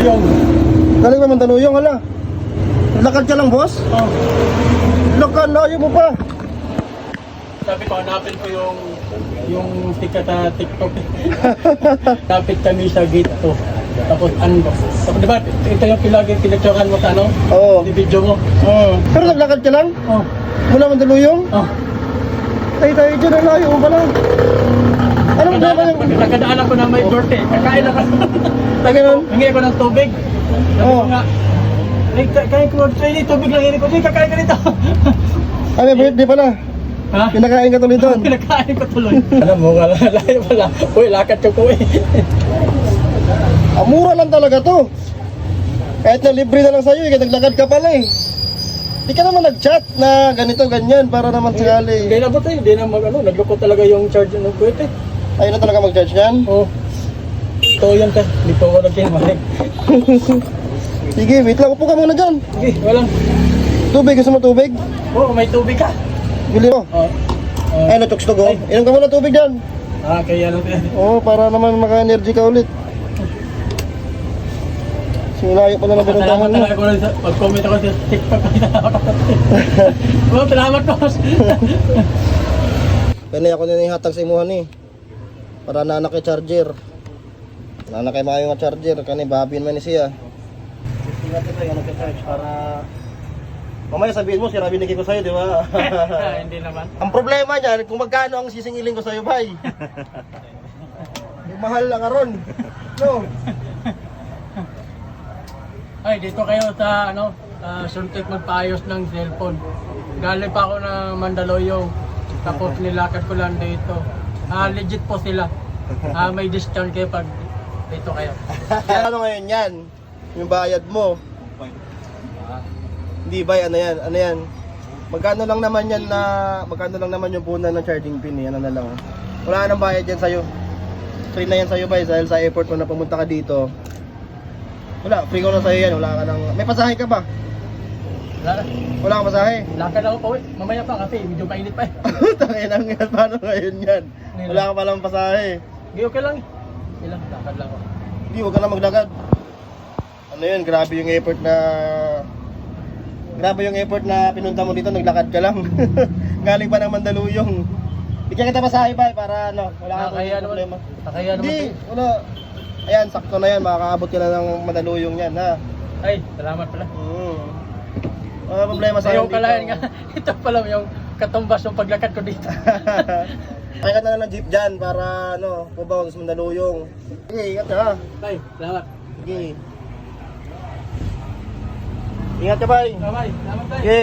Yung. Galing pa Mandaluyong, hala. Lakad ka lang, boss? Oh. Lakad, layo mo pa. Sabi ko, hanapin ko yung sikat na TikTok. Tapit kami sa gate to. Tapos unbox. Tapos diba, ito yung pinagtsakan mo sa ano? Oo. Yung video mo. Pero naglakad ka lang? Oh. Mula Mandaluyong? Oh. Tayo dyan, ang layo mo pa lang. Anong problema yung... Nakadaanan ko na may birthday. Kakain ako. Sabi ko, hingi ako ng tubig. Sabi ko nga, kaya ko, tubig lang hingi ko. Sige, kakain ka nito. Ay, may birthday pala. Ha? Pinakain ka tuloy doon. Pinakain ko tuloy. Alam mo, layo pala. Uy, lakad ko po eh. Mura lang talaga to. Kahit na libre na lang sa'yo, kahit naglakad ka pala eh. Di ka naman nag-chat na ganito, ganyan, para naman sakali. Hindi na ba tayo? Hindi na nagloko talaga yung charge ng kwete. Ayaw na talaga mag-charge niyan? Oo. Ito yan ka. Hindi ko nagkinamalik. Sige, wait lang. Upo ka muna dyan. Sige, walang. Tubig, gusto mo tubig? Oo, may tubig ka. Bili mo. Oo. Ay, natukstok ko. Inom ka muna tubig dyan. Kaya lang yan. Oo, para naman maka-energy ka ulit. Singlayo pa na ng Salamat pinuntahan mo. talaga ko sa pag-comment ako sa TikTok. Oo, salamat ko. Kaya ako na ihatag sa imuhan eh. Para nanak kay charger. Nanak kay maayo nga charger. Kani babin man ni siya. Ingat ka tayo nag-charge para... Mamaya sabihin mo, sira binigay ko sa'yo, di ba? Hindi naman. Ang problema niyan, kung magkano ang sisingiling ko sa'yo, bay. Mahal lang aron. No? Ay, dito kayo sa Suntik magpaayos ng cellphone. Galing pa ako ng Mandaluyong. Tapos nilakad ko lang dito. Legit po sila. May discount kayo pag dito kayo. Ano ngayon yan? Yung bayad mo. Hindi bay, ano yan? Ano yan? Magkano lang naman yan magkano lang naman yung punan ng charging pin eh? Ano na lang. Wala nang bayad yan sa'yo. Free na yan sa'yo bay, dahil sa airport mo na pumunta ka dito. Wala, free ko na sa'yo yan. Wala ka nang... May pasahe ka ba? Wala na. Wala kang pasahe? Lakad ako pa uwi. Mamaya pa kasi medyo mainit pa eh. Tangin lang yan. Paano ngayon yan? Wala ka palang pasahe. Hindi okay lang eh. Hindi lang, lakad lang ako. Hindi, huwag ka na maglakad. Ano yun, grabe yung effort na... Grabe yung effort na pinunta mo dito, naglakad ka lang. Galing pa ng Mandaluyong. Bigyan kita pasahe ba para ano, wala kang problema. Nakaya naman. Hindi, wala. Ayan, sakto na yan, makakaabot ka na ng Mandaluyong yan, ha? Ay, salamat pala. Wala problema sa Ayaw akin kalahin dito. nga. Ito pala yung katumbas ng paglakad ko dito. Kaya ka na lang ng jeep dyan para, ano, pubaw sa Mandaluyong. Sige, ingat ka, ha? Ay, salamat. Sige. Ingat ka, bay. Bye-bye. Salamat tayo. Sige.